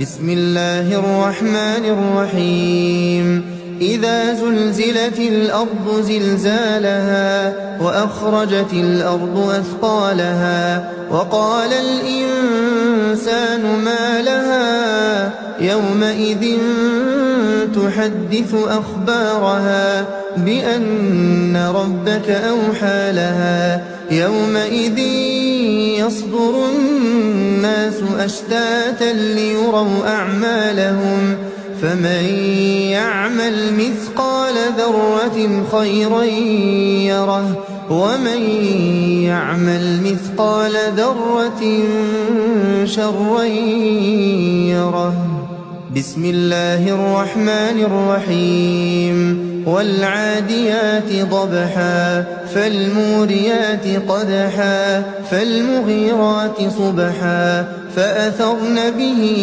بسم الله الرحمن الرحيم إذا زلزلت الأرض زلزالها وأخرجت الأرض أثقالها وقال الإنسان ما لها يومئذ تحدث أخبارها بأن ربك أوحى لها يومئذ يصدر الناس أشتاتا ليروا أعمالهم فمن يعمل مثقال ذرة خيرا يره ومن يعمل مثقال ذرة شرا يره. بسم الله الرحمن الرحيم والعاديات ضبحا فالموريات قدحا فالمغيرات صبحا فأثرن به